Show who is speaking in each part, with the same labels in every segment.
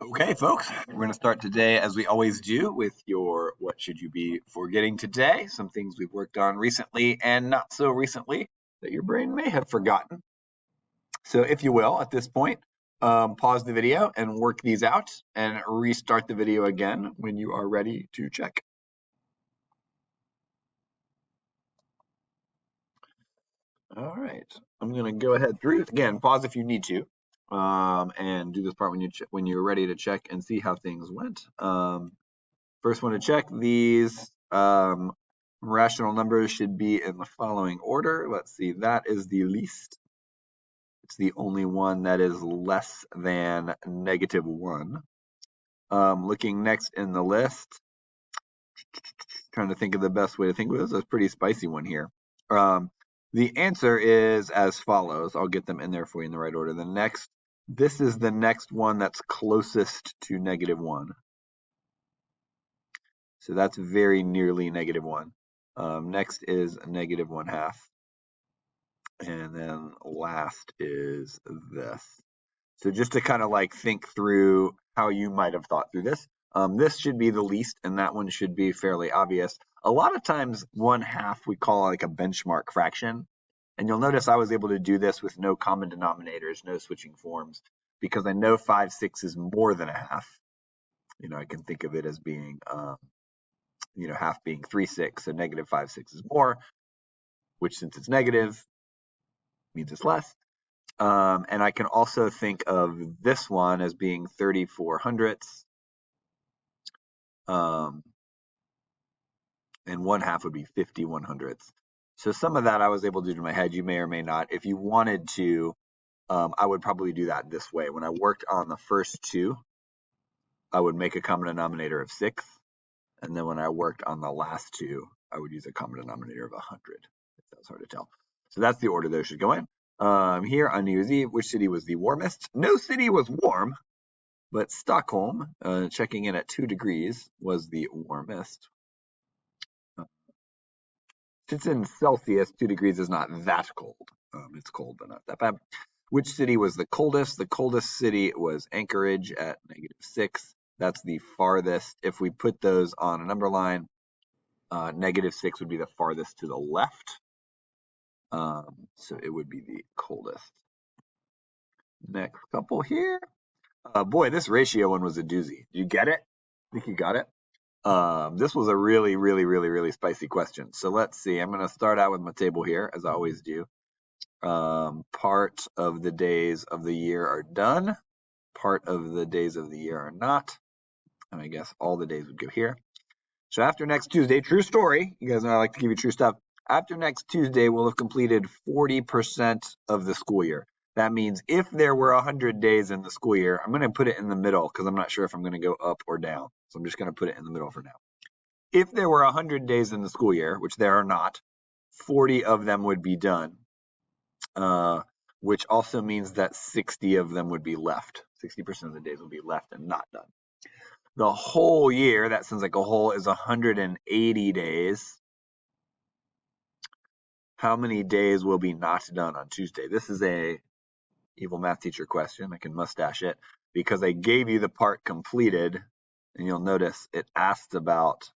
Speaker 1: Okay, folks, we're going to start today, as we always do, with your what should you be forgetting today? Some things we've worked on recently and not so recently that your brain may have forgotten. So if you will, at this point, pause the video and work these out and restart the video again when you are ready to check. All right, I'm going to go ahead through it again. Pause if you need to, and do this part when you're ready to check and see how things went. First one to check, these rational numbers should be in the following order. Let's see, that is the least. It's the only one that is less than -1. Looking next in the list, trying to think of the best way to think of this. It's a pretty spicy one here. The answer is as follows. I'll get them in there for you in the right order. This is the next one that's closest to -1. So that's very nearly -1. Next is -1/2. And then last is this. So just to kind of like think through how you might have thought through this. This should be the least, and that one should be fairly obvious. A lot of times 1/2 we call like a benchmark fraction. And you'll notice I was able to do this with no common denominators, no switching forms, because I know 5/6 is more than 1/2. I can think of it as being, half being 3/6, so -5/6 is more, which since it's negative means it's less. And I can also think of this one as being 34 hundredths. And 1/2 would be 51 hundredths. So some of that I was able to do in my head. You may or may not. If you wanted to, I would probably do that this way. When I worked on the first two, I would make a common denominator of 6. And then when I worked on the last two, I would use a common denominator of 100. If that's hard to tell. So that's the order those should go in. Here on New Year's Eve, which city was the warmest? No city was warm, but Stockholm, checking in at 2 degrees, was the warmest. Since in Celsius, 2 degrees is not that cold. It's cold, but not that bad. Which city was the coldest? The coldest city was Anchorage at -6. That's the farthest. If we put those on a number line, -6 would be the farthest to the left. So it would be the coldest. Next couple here. Boy, this ratio one was a doozy. Did you get it? I think you got it. This was a really, really, really, really spicy question. So let's see. I'm going to start out with my table here, as I always do. Part of the days of the year are done. Part of the days of the year are not. And I guess all the days would go here. So after next Tuesday, true story. You guys know I like to give you true stuff. After next Tuesday, we'll have completed 40% of the school year. That means if there were 100 days in the school year, I'm going to put it in the middle because I'm not sure if I'm going to go up or down. So I'm just going to put it in the middle for now. If there were 100 days in the school year, which there are not, 40 of them would be done, which also means that 60 of them would be left. 60% of the days will be left and not done. The whole year, that sounds like a whole, is 180 days. How many days will be not done on Tuesday? This is a evil math teacher question. I can mustache it because I gave you the part completed, and you'll notice it asked about.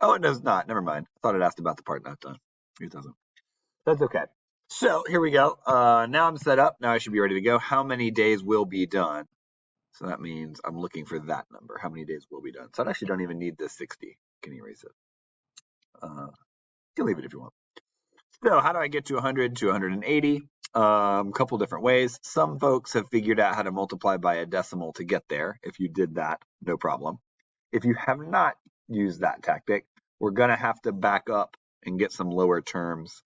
Speaker 1: Oh, it does not. Never mind. I thought it asked about the part not done. It doesn't. That's okay. So here we go. Now I'm set up. Now I should be ready to go. How many days will be done? So that means I'm looking for that number. How many days will be done? So I actually don't even need this 60. Can you erase it? You can leave it if you want. So how do I get to 100 to 180? Couple different ways. Some folks have figured out how to multiply by a decimal to get there. If you did that, no problem. If you have not used that tactic, we're going to have to back up and get some lower terms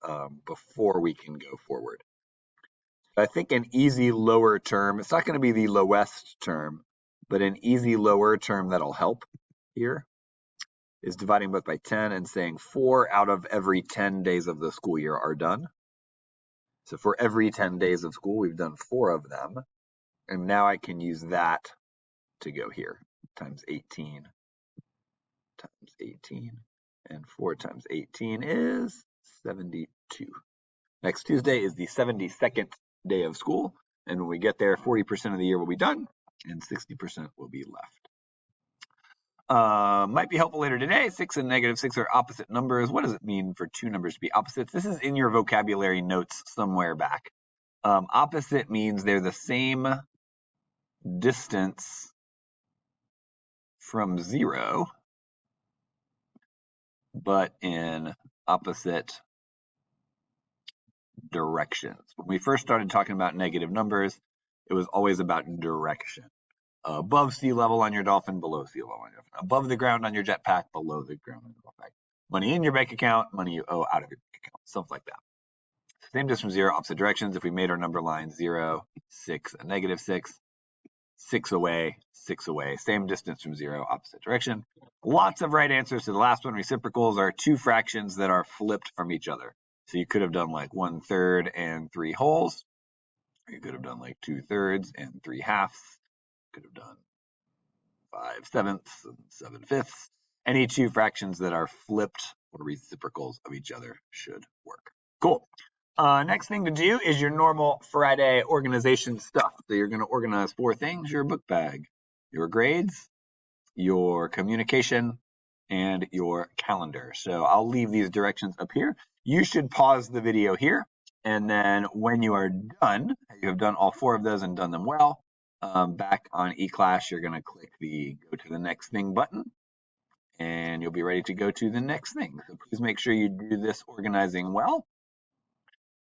Speaker 1: before we can go forward. I think an easy lower term, it's not going to be the lowest term, but an easy lower term that'll help here is dividing both by 10 and saying 4 out of every 10 days of the school year are done. So for every 10 days of school, we've done 4 of them. And now I can use that to go here, times 18, times 18. And 4 times 18 is 72. Next Tuesday is the 72nd day of school. And when we get there, 40% of the year will be done. and 60% will be left. Might be helpful later today. 6 and -6 are opposite numbers. What does it mean for two numbers to be opposites? This is in your vocabulary notes somewhere back. Opposite means they're the same distance from 0, but in opposite directions. When we first started talking about negative numbers, it was always about direction. Above sea level on your dolphin, below sea level on your dolphin. Above the ground on your jetpack, below the ground on your jetpack. Money in your bank account, money you owe out of your bank account, stuff like that. Same distance from 0, opposite directions. If we made our number line 0, 6, and -6, 6 away, 6 away. Same distance from 0, opposite direction. Lots of right answers to the last one. Reciprocals are two fractions that are flipped from each other. So you could have done like 1/3 and 3 wholes. Or you could have done like 2/3 and 3 halves. Could have done 5/7 and 7/5. Any two fractions that are flipped or reciprocals of each other should work. Cool. Next thing to do is your normal Friday organization stuff. So you're going to organize 4 things: your book bag, your grades, your communication, and your calendar. So I'll leave these directions up here. You should pause the video here, and then when you are done, you have done all 4 of those and done them well, back on eClass, you're going to click the go to the next thing button, and you'll be ready to go to the next thing. So please make sure you do this organizing well,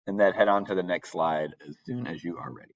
Speaker 1: and then head on to the next slide as soon as you are ready.